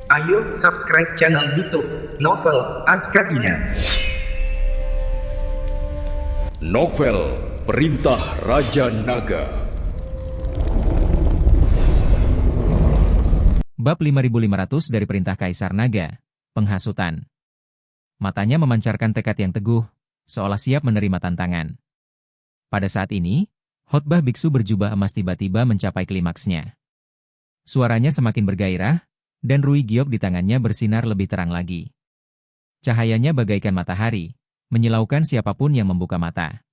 Ayo subscribe channel YouTube Novel Azkabina. Novel Perintah Raja Naga. Bab 5500 dari Perintah Kaisar Naga, Penghasutan. Matanya memancarkan tekad yang teguh, seolah siap menerima tantangan. Pada saat ini, khotbah biksu berjubah emas tiba-tiba mencapai klimaksnya. Suaranya semakin bergairah, dan Rui Giok di tangannya bersinar lebih terang lagi. Cahayanya bagaikan matahari, menyilaukan siapapun yang membuka mata.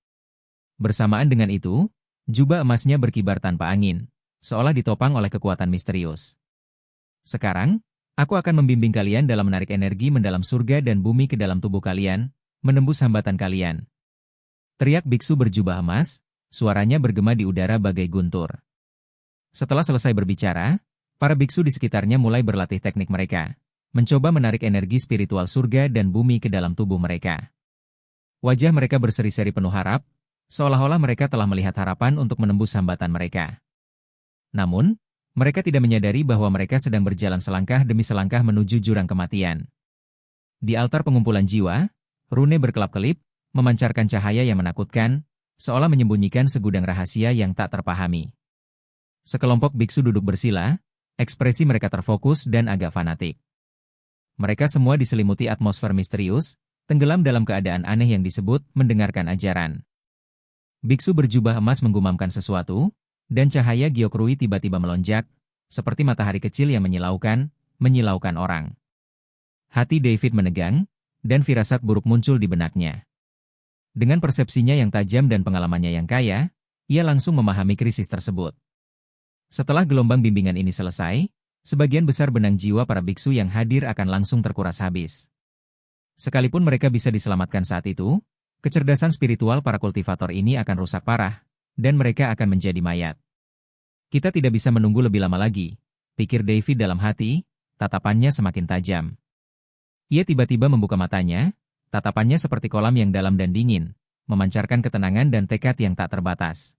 Bersamaan dengan itu, jubah emasnya berkibar tanpa angin, seolah ditopang oleh kekuatan misterius. Sekarang, aku akan membimbing kalian dalam menarik energi mendalam surga dan bumi ke dalam tubuh kalian, menembus hambatan kalian. Teriak biksu berjubah emas, suaranya bergema di udara bagai guntur. Setelah selesai berbicara, para biksu di sekitarnya mulai berlatih teknik mereka, mencoba menarik energi spiritual surga dan bumi ke dalam tubuh mereka. Wajah mereka berseri-seri penuh harap, seolah-olah mereka telah melihat harapan untuk menembus hambatan mereka. Namun, mereka tidak menyadari bahwa mereka sedang berjalan selangkah demi selangkah menuju jurang kematian. Di altar pengumpulan jiwa, rune berkelap-kelip, memancarkan cahaya yang menakutkan, seolah menyembunyikan segudang rahasia yang tak terpahami. Sekelompok biksu duduk bersila, ekspresi mereka terfokus dan agak fanatik. Mereka semua diselimuti atmosfer misterius, tenggelam dalam keadaan aneh yang disebut mendengarkan ajaran. Biksu berjubah emas menggumamkan sesuatu, dan cahaya Giok Rui tiba-tiba melonjak, seperti matahari kecil yang menyilaukan orang. Hati David menegang, dan firasat buruk muncul di benaknya. Dengan persepsinya yang tajam dan pengalamannya yang kaya, ia langsung memahami krisis tersebut. Setelah gelombang bimbingan ini selesai, sebagian besar benang jiwa para biksu yang hadir akan langsung terkuras habis. Sekalipun mereka bisa diselamatkan saat itu, kecerdasan spiritual para kultivator ini akan rusak parah, dan mereka akan menjadi mayat. Kita tidak bisa menunggu lebih lama lagi, pikir David dalam hati, tatapannya semakin tajam. Ia tiba-tiba membuka matanya, tatapannya seperti kolam yang dalam dan dingin, memancarkan ketenangan dan tekad yang tak terbatas.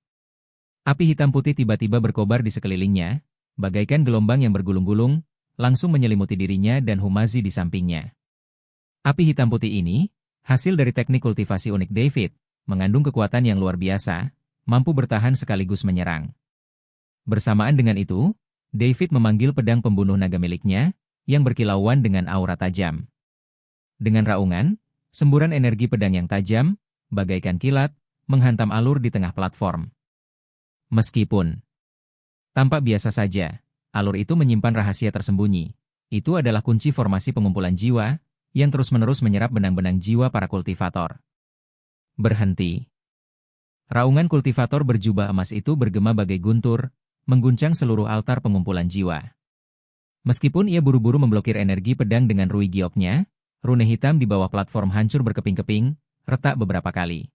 Api hitam putih tiba-tiba berkobar di sekelilingnya, bagaikan gelombang yang bergulung-gulung, langsung menyelimuti dirinya dan Humazi di sampingnya. Api hitam putih ini, hasil dari teknik kultivasi unik David, mengandung kekuatan yang luar biasa, mampu bertahan sekaligus menyerang. Bersamaan dengan itu, David memanggil pedang pembunuh naga miliknya, yang berkilauan dengan aura tajam. Dengan raungan, semburan energi pedang yang tajam, bagaikan kilat, menghantam alur di tengah platform. Meskipun tampak biasa saja, alur itu menyimpan rahasia tersembunyi. Itu adalah kunci formasi pengumpulan jiwa, yang terus-menerus menyerap benang-benang jiwa para kultivator. Berhenti. Raungan kultivator berjubah emas itu bergema bagai guntur, mengguncang seluruh altar pengumpulan jiwa. Meskipun ia buru-buru memblokir energi pedang dengan Rui Gioknya, rune hitam di bawah platform hancur berkeping-keping, retak beberapa kali.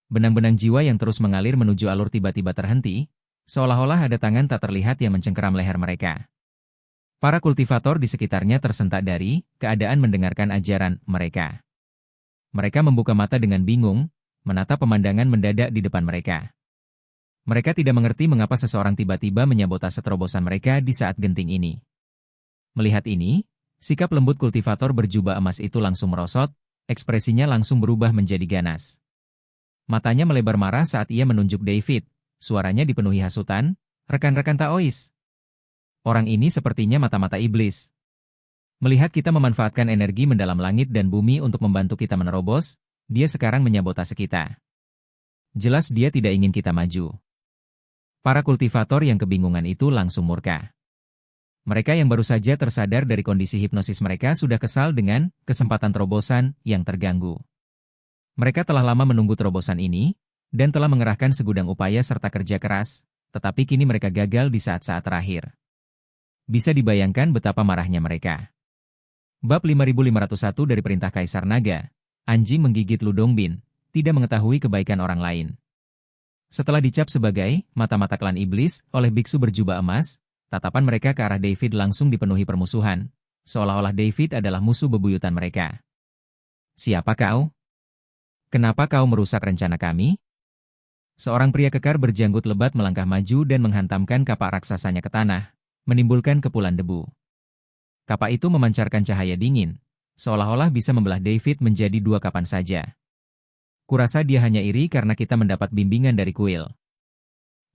Benang-benang jiwa yang terus mengalir menuju alur tiba-tiba terhenti, seolah-olah ada tangan tak terlihat yang mencengkeram leher mereka. Para kultivator di sekitarnya tersentak dari keadaan mendengarkan ajaran mereka. Mereka membuka mata dengan bingung, menatap pemandangan mendadak di depan mereka. Mereka tidak mengerti mengapa seseorang tiba-tiba menyabotase terobosan mereka di saat genting ini. Melihat ini, sikap lembut kultivator berjubah emas itu langsung merosot, ekspresinya langsung berubah menjadi ganas. Matanya melebar marah saat ia menunjuk David, suaranya dipenuhi hasutan, rekan-rekan Taois. Orang ini sepertinya mata-mata iblis. Melihat kita memanfaatkan energi mendalam langit dan bumi untuk membantu kita menerobos, dia sekarang menyabotase kita. Jelas dia tidak ingin kita maju. Para kultivator yang kebingungan itu langsung murka. Mereka yang baru saja tersadar dari kondisi hipnosis mereka sudah kesal dengan kesempatan terobosan yang terganggu. Mereka telah lama menunggu terobosan ini, dan telah mengerahkan segudang upaya serta kerja keras, tetapi kini mereka gagal di saat-saat terakhir. Bisa dibayangkan betapa marahnya mereka. Bab 5501 dari Perintah Kaisar Naga, anjing menggigit Ludongbin, tidak mengetahui kebaikan orang lain. Setelah dicap sebagai mata-mata klan iblis oleh biksu berjubah emas, tatapan mereka ke arah David langsung dipenuhi permusuhan, seolah-olah David adalah musuh bebuyutan mereka. Siapa kau? Kenapa kau merusak rencana kami? Seorang pria kekar berjanggut lebat melangkah maju dan menghantamkan kapak raksasanya ke tanah, menimbulkan kepulan debu. Kapak itu memancarkan cahaya dingin, seolah-olah bisa membelah David menjadi dua kapan saja. Kurasa dia hanya iri karena kita mendapat bimbingan dari kuil.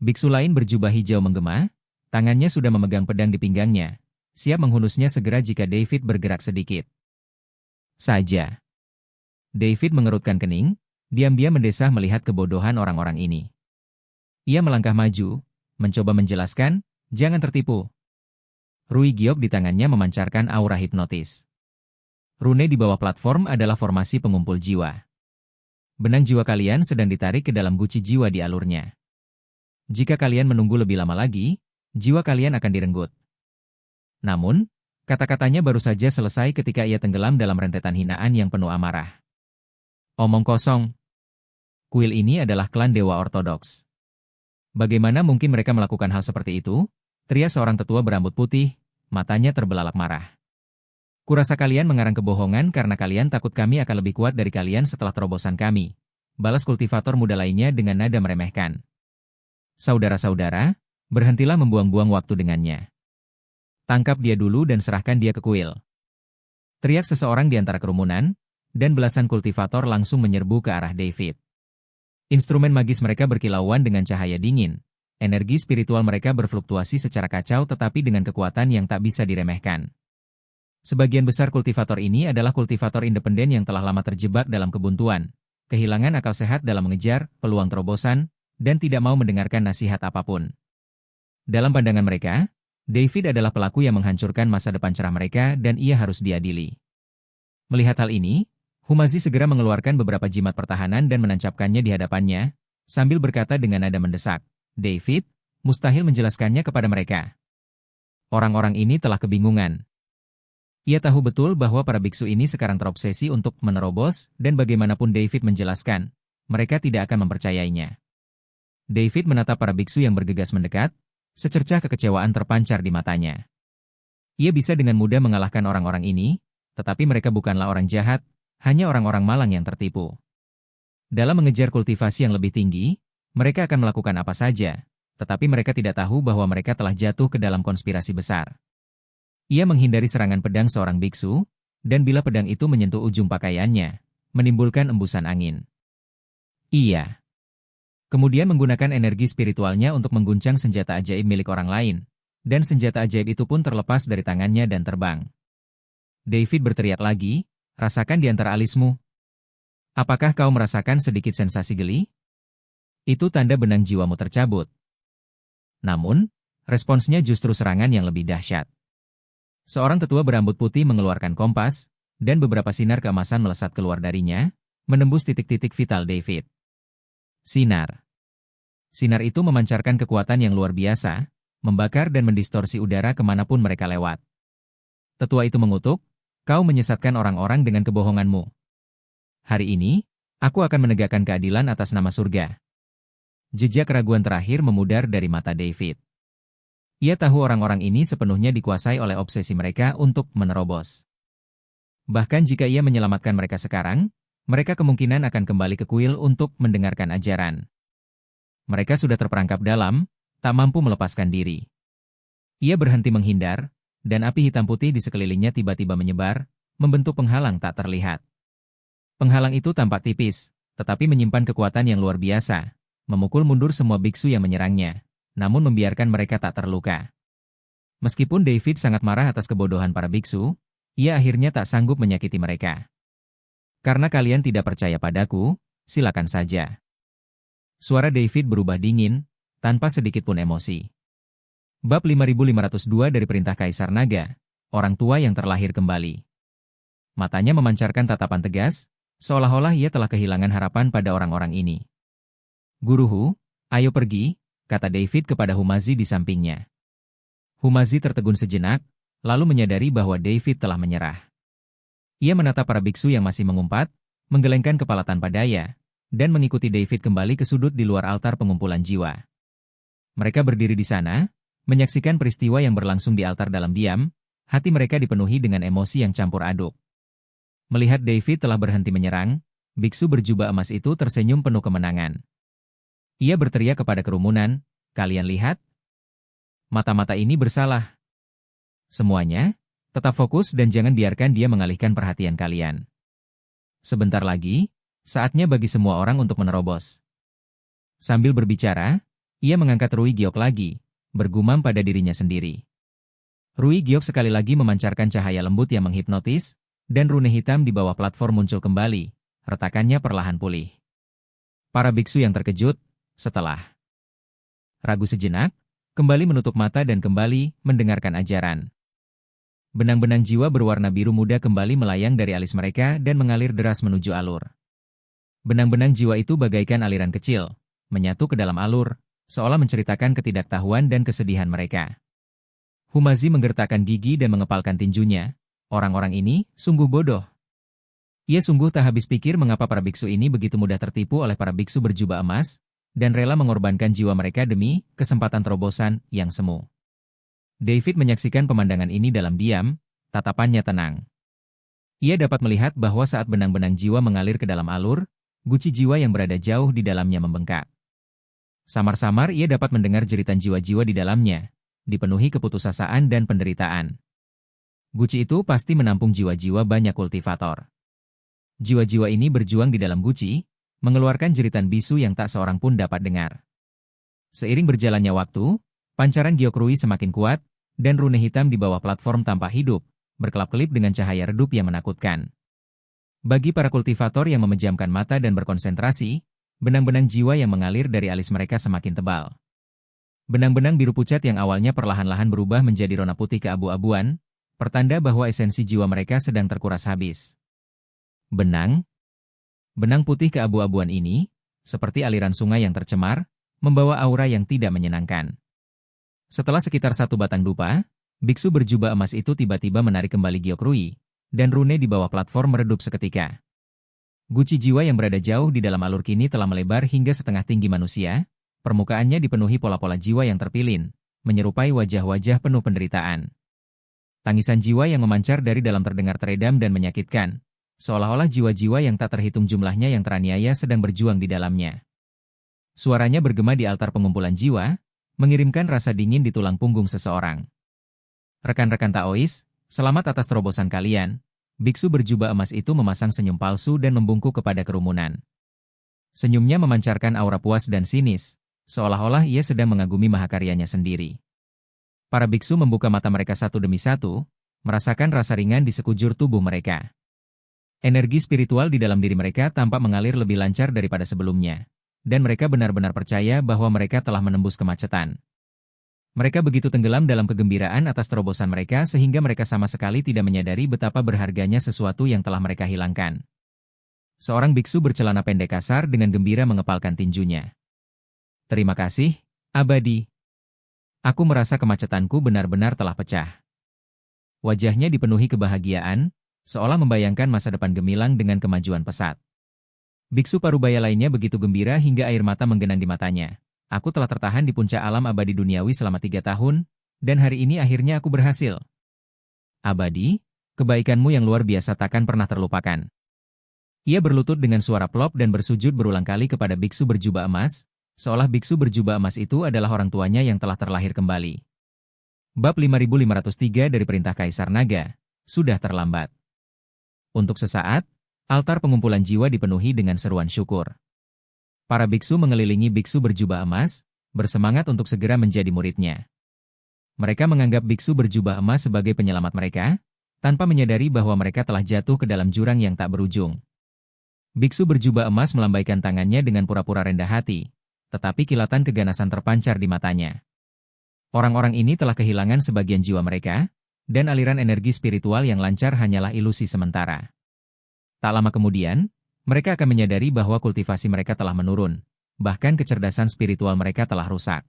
Biksu lain berjubah hijau menggema, tangannya sudah memegang pedang di pinggangnya, siap menghunusnya segera jika David bergerak sedikit saja. David mengerutkan kening, diam-diam mendesah melihat kebodohan orang-orang ini. Ia melangkah maju, mencoba menjelaskan, jangan tertipu. Rui Giok di tangannya memancarkan aura hipnotis. Rune di bawah platform adalah formasi pengumpul jiwa. Benang jiwa kalian sedang ditarik ke dalam guci jiwa di alurnya. Jika kalian menunggu lebih lama lagi, jiwa kalian akan direnggut. Namun, kata-katanya baru saja selesai ketika ia tenggelam dalam rentetan hinaan yang penuh amarah. Omong kosong. Kuil ini adalah klan Dewa Ortodoks. Bagaimana mungkin mereka melakukan hal seperti itu? Teriak seorang tetua berambut putih, matanya terbelalak marah. Kurasa kalian mengarang kebohongan karena kalian takut kami akan lebih kuat dari kalian setelah terobosan kami. Balas kultivator muda lainnya dengan nada meremehkan. Saudara-saudara, berhentilah membuang-buang waktu dengannya. Tangkap dia dulu dan serahkan dia ke kuil. Teriak seseorang di antara kerumunan, dan belasan kultivator langsung menyerbu ke arah David. Instrumen magis mereka berkilauan dengan cahaya dingin. Energi spiritual mereka berfluktuasi secara kacau tetapi dengan kekuatan yang tak bisa diremehkan. Sebagian besar kultivator ini adalah kultivator independen yang telah lama terjebak dalam kebuntuan, kehilangan akal sehat dalam mengejar peluang terobosan, dan tidak mau mendengarkan nasihat apapun. Dalam pandangan mereka, David adalah pelaku yang menghancurkan masa depan cerah mereka dan ia harus diadili. Melihat hal ini, Humazi segera mengeluarkan beberapa jimat pertahanan dan menancapkannya di hadapannya, sambil berkata dengan nada mendesak, David, mustahil menjelaskannya kepada mereka. Orang-orang ini telah kebingungan. Ia tahu betul bahwa para biksu ini sekarang terobsesi untuk menerobos, dan bagaimanapun David menjelaskan, mereka tidak akan mempercayainya. David menatap para biksu yang bergegas mendekat, secercah kekecewaan terpancar di matanya. Ia bisa dengan mudah mengalahkan orang-orang ini, tetapi mereka bukanlah orang jahat, hanya orang-orang malang yang tertipu. Dalam mengejar kultivasi yang lebih tinggi, mereka akan melakukan apa saja, tetapi mereka tidak tahu bahwa mereka telah jatuh ke dalam konspirasi besar. Ia menghindari serangan pedang seorang biksu, dan bila pedang itu menyentuh ujung pakaiannya, menimbulkan embusan angin. Ia kemudian menggunakan energi spiritualnya untuk mengguncang senjata ajaib milik orang lain, dan senjata ajaib itu pun terlepas dari tangannya dan terbang. David berteriak lagi, rasakan di antara alismu. Apakah kau merasakan sedikit sensasi geli? Itu tanda benang jiwamu tercabut. Namun, responsnya justru serangan yang lebih dahsyat. Seorang tetua berambut putih mengeluarkan kompas, dan beberapa sinar keemasan melesat keluar darinya, menembus titik-titik vital David. Sinar. Sinar itu memancarkan kekuatan yang luar biasa, membakar dan mendistorsi udara kemanapun mereka lewat. Tetua itu mengutuk, kau menyesatkan orang-orang dengan kebohonganmu. Hari ini, aku akan menegakkan keadilan atas nama surga. Jejak keraguan terakhir memudar dari mata David. Ia tahu orang-orang ini sepenuhnya dikuasai oleh obsesi mereka untuk menerobos. Bahkan jika ia menyelamatkan mereka sekarang, mereka kemungkinan akan kembali ke kuil untuk mendengarkan ajaran. Mereka sudah terperangkap dalam, tak mampu melepaskan diri. Ia berhenti menghindar, dan api hitam putih di sekelilingnya tiba-tiba menyebar, membentuk penghalang tak terlihat. Penghalang itu tampak tipis, tetapi menyimpan kekuatan yang luar biasa, memukul mundur semua biksu yang menyerangnya, namun membiarkan mereka tak terluka. Meskipun David sangat marah atas kebodohan para biksu, ia akhirnya tak sanggup menyakiti mereka. Karena kalian tidak percaya padaku, silakan saja. Suara David berubah dingin, tanpa sedikit pun emosi. Bab 5502 dari Perintah Kaisar Naga, orang tua yang terlahir kembali. Matanya memancarkan tatapan tegas, seolah-olah ia telah kehilangan harapan pada orang-orang ini. Guruhu, ayo pergi, kata David kepada Humazi di sampingnya. Humazi tertegun sejenak, lalu menyadari bahwa David telah menyerah. Ia menatap para biksu yang masih mengumpat, menggelengkan kepala tanpa daya, dan mengikuti David kembali ke sudut di luar altar pengumpulan jiwa. Mereka berdiri di sana, menyaksikan peristiwa yang berlangsung di altar dalam diam, hati mereka dipenuhi dengan emosi yang campur aduk. Melihat David telah berhenti menyerang, biksu berjubah emas itu tersenyum penuh kemenangan. Ia berteriak kepada kerumunan, kalian lihat? Mata-mata ini bersalah. Semuanya, Tetap fokus dan jangan biarkan dia mengalihkan perhatian kalian. Sebentar lagi, saatnya bagi semua orang untuk menerobos. Sambil berbicara, ia mengangkat Rui Giok lagi, bergumam pada dirinya sendiri. Rui Giok sekali lagi memancarkan cahaya lembut yang menghipnotis, dan rune hitam di bawah platform muncul kembali, retakannya perlahan pulih. Para biksu yang terkejut, setelah ragu sejenak, kembali menutup mata dan kembali mendengarkan ajaran. Benang-benang jiwa berwarna biru muda kembali melayang dari alis mereka dan mengalir deras menuju alur. Benang-benang jiwa itu bagaikan aliran kecil, menyatu ke dalam alur, seolah menceritakan ketidaktahuan dan kesedihan mereka. Humazi menggertakkan gigi dan mengepalkan tinjunya. Orang-orang ini sungguh bodoh. Ia sungguh tak habis pikir mengapa para biksu ini begitu mudah tertipu oleh para biksu berjubah emas, dan rela mengorbankan jiwa mereka demi kesempatan terobosan yang semu. David menyaksikan pemandangan ini dalam diam, tatapannya tenang. Ia dapat melihat bahwa saat benang-benang jiwa mengalir ke dalam alur, guci jiwa yang berada jauh di dalamnya membengkak. Samar-samar ia dapat mendengar jeritan jiwa-jiwa di dalamnya, dipenuhi keputusasaan dan penderitaan. Guci itu pasti menampung jiwa-jiwa banyak kultivator. Jiwa-jiwa ini berjuang di dalam guci, mengeluarkan jeritan bisu yang tak seorang pun dapat dengar. Seiring berjalannya waktu, pancaran giok Rui semakin kuat, dan rune hitam di bawah platform tampak hidup, berkelap-kelip dengan cahaya redup yang menakutkan. Bagi para kultivator yang memejamkan mata dan berkonsentrasi, benang-benang jiwa yang mengalir dari alis mereka semakin tebal. Benang-benang biru pucat yang awalnya perlahan-lahan berubah menjadi rona putih keabu-abuan, pertanda bahwa esensi jiwa mereka sedang terkuras habis. Benang putih keabu-abuan ini, seperti aliran sungai yang tercemar, membawa aura yang tidak menyenangkan. Setelah sekitar 1 batang dupa, biksu berjubah emas itu tiba-tiba menarik kembali giok Rui, dan rune di bawah platform meredup seketika. Guci jiwa yang berada jauh di dalam alur kini telah melebar hingga setengah tinggi manusia, permukaannya dipenuhi pola-pola jiwa yang terpilin, menyerupai wajah-wajah penuh penderitaan. Tangisan jiwa yang memancar dari dalam terdengar teredam dan menyakitkan, seolah-olah jiwa-jiwa yang tak terhitung jumlahnya yang teraniaya sedang berjuang di dalamnya. Suaranya bergema di altar pengumpulan jiwa, mengirimkan rasa dingin di tulang punggung seseorang. Rekan-rekan Taois, selamat atas terobosan kalian. Biksu berjubah emas itu memasang senyum palsu dan membungkuk kepada kerumunan. Senyumnya memancarkan aura puas dan sinis, seolah-olah ia sedang mengagumi mahakaryanya sendiri. Para biksu membuka mata mereka satu demi satu, merasakan rasa ringan di sekujur tubuh mereka. Energi spiritual di dalam diri mereka tampak mengalir lebih lancar daripada sebelumnya, dan mereka benar-benar percaya bahwa mereka telah menembus kemacetan. Mereka begitu tenggelam dalam kegembiraan atas terobosan mereka sehingga mereka sama sekali tidak menyadari betapa berharganya sesuatu yang telah mereka hilangkan. Seorang biksu bercelana pendek kasar dengan gembira mengepalkan tinjunya. Terima kasih, Abadi. Aku merasa kemacetanku benar-benar telah pecah. Wajahnya dipenuhi kebahagiaan, seolah membayangkan masa depan gemilang dengan kemajuan pesat. Biksu parubaya lainnya begitu gembira hingga air mata menggenang di matanya. Aku telah tertahan di puncak alam abadi duniawi selama 3 tahun, dan hari ini akhirnya aku berhasil. Abadi, kebaikanmu yang luar biasa takkan pernah terlupakan. Ia berlutut dengan suara plop dan bersujud berulang kali kepada biksu berjubah emas, seolah biksu berjubah emas itu adalah orang tuanya yang telah terlahir kembali. Bab 5503 dari Perintah Kaisar Naga, sudah terlambat. Untuk sesaat, altar pengumpulan jiwa dipenuhi dengan seruan syukur. Para biksu mengelilingi biksu berjubah emas, bersemangat untuk segera menjadi muridnya. Mereka menganggap biksu berjubah emas sebagai penyelamat mereka, tanpa menyadari bahwa mereka telah jatuh ke dalam jurang yang tak berujung. Biksu berjubah emas melambaikan tangannya dengan pura-pura rendah hati, tetapi kilatan keganasan terpancar di matanya. Orang-orang ini telah kehilangan sebagian jiwa mereka, dan aliran energi spiritual yang lancar hanyalah ilusi sementara. Tak lama kemudian, mereka akan menyadari bahwa kultivasi mereka telah menurun, bahkan kecerdasan spiritual mereka telah rusak.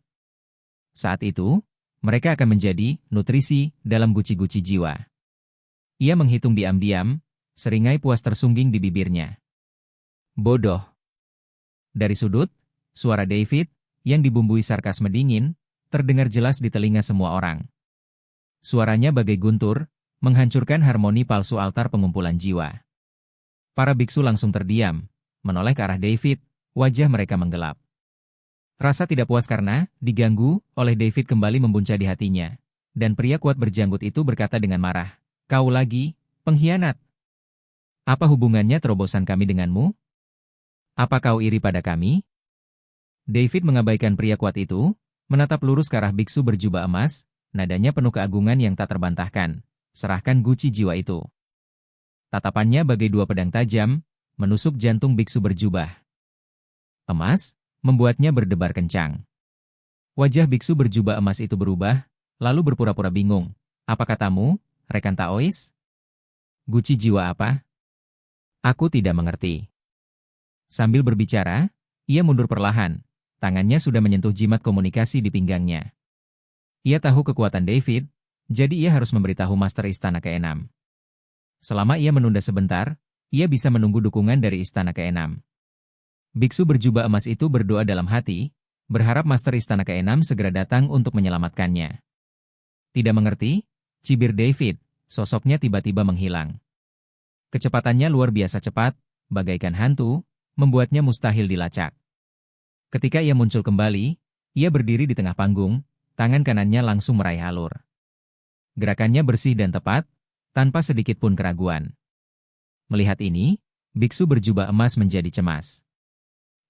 Saat itu, mereka akan menjadi nutrisi dalam guci-guci jiwa. Ia menghitung diam-diam, seringai puas tersungging di bibirnya. Bodoh. Dari sudut, suara David, yang dibumbui sarkasme dingin, terdengar jelas di telinga semua orang. Suaranya bagai guntur, menghancurkan harmoni palsu altar pengumpulan jiwa. Para biksu langsung terdiam, menoleh ke arah David, wajah mereka menggelap. Rasa tidak puas karena diganggu oleh David kembali membuncah di hatinya, dan pria kuat berjanggut itu berkata dengan marah, Kau lagi, pengkhianat. Apa hubungannya terobosan kami denganmu? Apa kau iri pada kami? David mengabaikan pria kuat itu, menatap lurus ke arah biksu berjubah emas, nadanya penuh keagungan yang tak terbantahkan. Serahkan guci jiwa itu. Tatapannya bagai dua pedang tajam, menusuk jantung biksu berjubah emas, membuatnya berdebar kencang. Wajah biksu berjubah emas itu berubah, lalu berpura-pura bingung. Apa katamu, rekan Taois? Guci jiwa apa? Aku tidak mengerti. Sambil berbicara, ia mundur perlahan. Tangannya sudah menyentuh jimat komunikasi di pinggangnya. Ia tahu kekuatan David, jadi ia harus memberitahu Master Istana ke-6. Selama ia menunda sebentar, ia bisa menunggu dukungan dari Istana ke-6. Biksu berjubah emas itu berdoa dalam hati, berharap Master Istana ke-6 segera datang untuk menyelamatkannya. Tidak mengerti, cibir David, sosoknya tiba-tiba menghilang. Kecepatannya luar biasa cepat, bagaikan hantu, membuatnya mustahil dilacak. Ketika ia muncul kembali, ia berdiri di tengah panggung, tangan kanannya langsung meraih alur. Gerakannya bersih dan tepat, tanpa sedikit pun keraguan. Melihat ini, biksu berjubah emas menjadi cemas.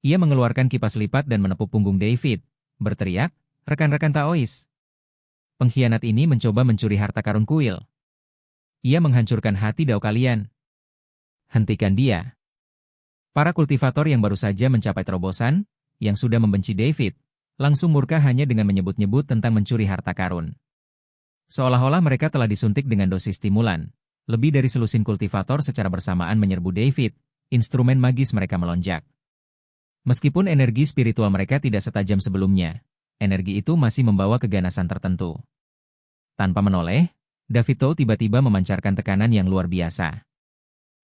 Ia mengeluarkan kipas lipat dan menepuk punggung David, berteriak, rekan-rekan Taois. Pengkhianat ini mencoba mencuri harta karun kuil. Ia menghancurkan hati Dao kalian. Hentikan dia. Para kultivator yang baru saja mencapai terobosan, yang sudah membenci David, langsung murka hanya dengan menyebut-nyebut tentang mencuri harta karun. Seolah-olah mereka telah disuntik dengan dosis stimulan. Lebih dari selusin kultivator secara bersamaan menyerbu David, instrumen magis mereka melonjak. Meskipun energi spiritual mereka tidak setajam sebelumnya, energi itu masih membawa keganasan tertentu. Tanpa menoleh, Davito tiba-tiba memancarkan tekanan yang luar biasa.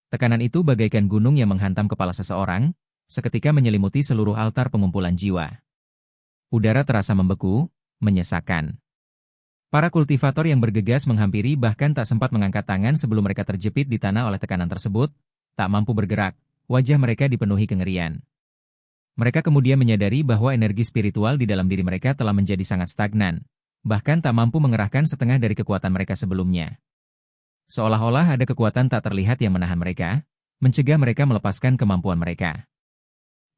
Tekanan itu bagaikan gunung yang menghantam kepala seseorang, seketika menyelimuti seluruh altar pengumpulan jiwa. Udara terasa membeku, menyesakkan. Para kultivator yang bergegas menghampiri bahkan tak sempat mengangkat tangan sebelum mereka terjepit di tanah oleh tekanan tersebut, tak mampu bergerak, wajah mereka dipenuhi kengerian. Mereka kemudian menyadari bahwa energi spiritual di dalam diri mereka telah menjadi sangat stagnan, bahkan tak mampu mengerahkan setengah dari kekuatan mereka sebelumnya. Seolah-olah ada kekuatan tak terlihat yang menahan mereka, mencegah mereka melepaskan kemampuan mereka.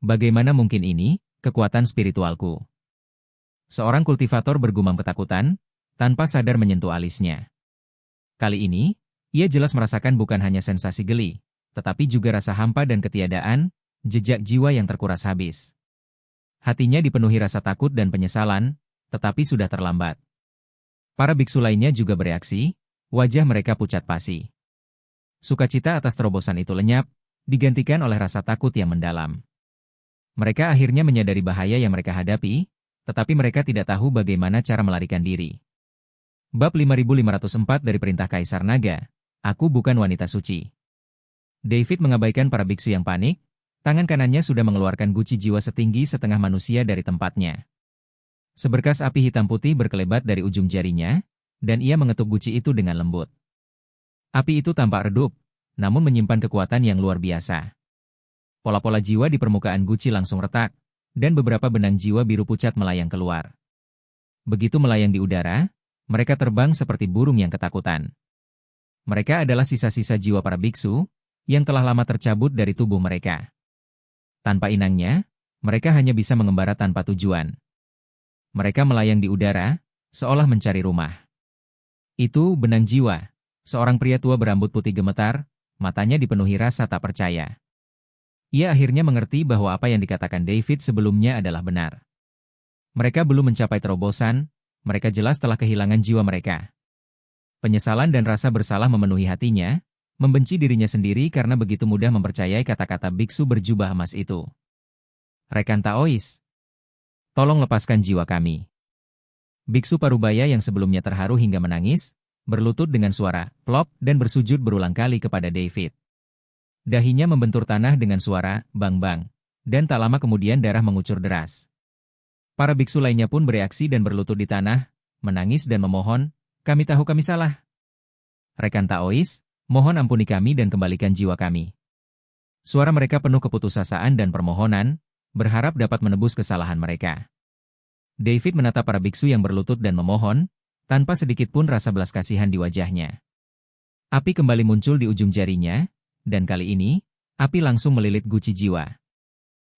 Bagaimana mungkin ini, kekuatan spiritualku? Seorang kultivator bergumam ketakutan, tanpa sadar menyentuh alisnya. Kali ini, ia jelas merasakan bukan hanya sensasi geli, tetapi juga rasa hampa dan ketiadaan, jejak jiwa yang terkuras habis. Hatinya dipenuhi rasa takut dan penyesalan, tetapi sudah terlambat. Para biksu lainnya juga bereaksi, wajah mereka pucat pasi. Sukacita atas terobosan itu lenyap, digantikan oleh rasa takut yang mendalam. Mereka akhirnya menyadari bahaya yang mereka hadapi, tetapi mereka tidak tahu bagaimana cara melarikan diri. Bab 5504 dari Perintah Kaisar Naga, Aku Bukan Wanita Suci. David mengabaikan para biksu yang panik, tangan kanannya sudah mengeluarkan guci jiwa setinggi setengah manusia dari tempatnya. Seberkas api hitam putih berkelebat dari ujung jarinya, dan ia mengetuk guci itu dengan lembut. Api itu tampak redup, namun menyimpan kekuatan yang luar biasa. Pola-pola jiwa di permukaan guci langsung retak, dan beberapa benang jiwa biru pucat melayang keluar. Begitu melayang di udara, mereka terbang seperti burung yang ketakutan. Mereka adalah sisa-sisa jiwa para biksu, yang telah lama tercabut dari tubuh mereka. Tanpa inangnya, mereka hanya bisa mengembara tanpa tujuan. Mereka melayang di udara, seolah mencari rumah. Itu benang jiwa. Seorang pria tua berambut putih gemetar, matanya dipenuhi rasa tak percaya. Ia akhirnya mengerti bahwa apa yang dikatakan David sebelumnya adalah benar. Mereka belum mencapai terobosan, mereka jelas telah kehilangan jiwa mereka. Penyesalan dan rasa bersalah memenuhi hatinya, membenci dirinya sendiri karena begitu mudah mempercayai kata-kata biksu berjubah emas itu. Rekan Taois, tolong lepaskan jiwa kami. Biksu Parubaya yang sebelumnya terharu hingga menangis, berlutut dengan suara plop dan bersujud berulang kali kepada David. Dahinya membentur tanah dengan suara bang-bang, dan tak lama kemudian darah mengucur deras. Para biksu lainnya pun bereaksi dan berlutut di tanah, menangis dan memohon, kami tahu kami salah. Rekan Taois, mohon ampuni kami dan kembalikan jiwa kami. Suara mereka penuh keputusasaan dan permohonan, berharap dapat menebus kesalahan mereka. David menatap para biksu yang berlutut dan memohon, tanpa sedikit pun rasa belas kasihan di wajahnya. Api kembali muncul di ujung jarinya, dan kali ini, api langsung melilit guci jiwa.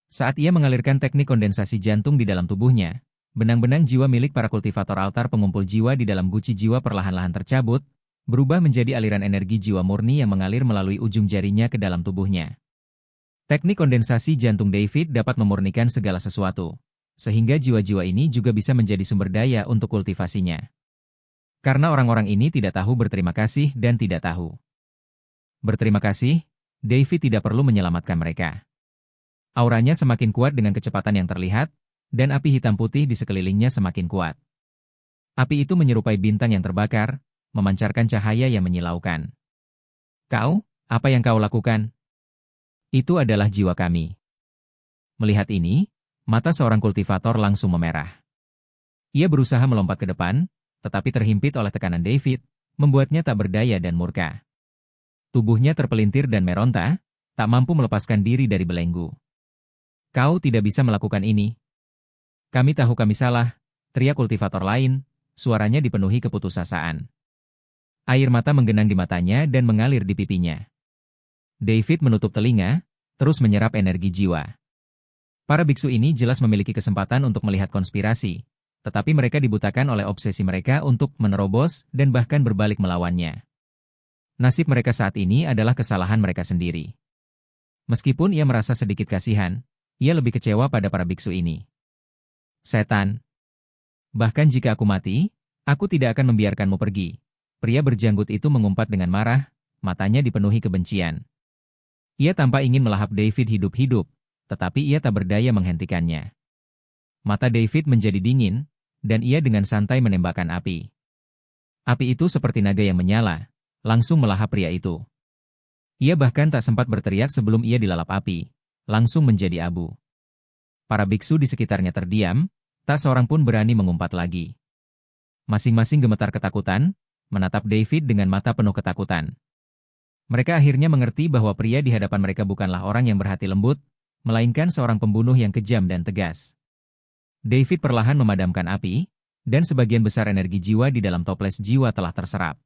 Saat ia mengalirkan teknik kondensasi jantung di dalam tubuhnya, benang-benang jiwa milik para kultivator altar pengumpul jiwa di dalam guci jiwa perlahan-lahan tercabut, berubah menjadi aliran energi jiwa murni yang mengalir melalui ujung jarinya ke dalam tubuhnya. Teknik kondensasi jantung David dapat memurnikan segala sesuatu, sehingga jiwa-jiwa ini juga bisa menjadi sumber daya untuk kultivasinya. Karena orang-orang ini tidak tahu berterima kasih dan tidak tahu berterima kasih, David tidak perlu menyelamatkan mereka. Auranya semakin kuat dengan kecepatan yang terlihat, dan api hitam putih di sekelilingnya semakin kuat. Api itu menyerupai bintang yang terbakar, memancarkan cahaya yang menyilaukan. Kau, apa yang kau lakukan? Itu adalah jiwa kami. Melihat ini, mata seorang kultivator langsung memerah. Ia berusaha melompat ke depan, tetapi terhimpit oleh tekanan David, membuatnya tak berdaya dan murka. Tubuhnya terpelintir dan meronta, tak mampu melepaskan diri dari belenggu. Kau tidak bisa melakukan ini. Kami tahu kami salah, teriak kultivator lain, suaranya dipenuhi keputusasaan. Air mata menggenang di matanya dan mengalir di pipinya. David menutup telinga, terus menyerap energi jiwa. Para biksu ini jelas memiliki kesempatan untuk melihat konspirasi, tetapi mereka dibutakan oleh obsesi mereka untuk menerobos dan bahkan berbalik melawannya. Nasib mereka saat ini adalah kesalahan mereka sendiri. Meskipun ia merasa sedikit kasihan, ia lebih kecewa pada para biksu ini. Setan. Bahkan jika aku mati, aku tidak akan membiarkanmu pergi. Pria berjanggut itu mengumpat dengan marah, matanya dipenuhi kebencian. Ia tampak ingin melahap David hidup-hidup, tetapi ia tak berdaya menghentikannya. Mata David menjadi dingin, dan ia dengan santai menembakkan api. Api itu seperti naga yang menyala, langsung melahap pria itu. Ia bahkan tak sempat berteriak sebelum ia dilalap api, langsung menjadi abu. Para biksu di sekitarnya terdiam, tak seorang pun berani mengumpat lagi. Masing-masing gemetar ketakutan, menatap David dengan mata penuh ketakutan. Mereka akhirnya mengerti bahwa pria di hadapan mereka bukanlah orang yang berhati lembut, melainkan seorang pembunuh yang kejam dan tegas. David perlahan memadamkan api, dan sebagian besar energi jiwa di dalam toples jiwa telah terserap.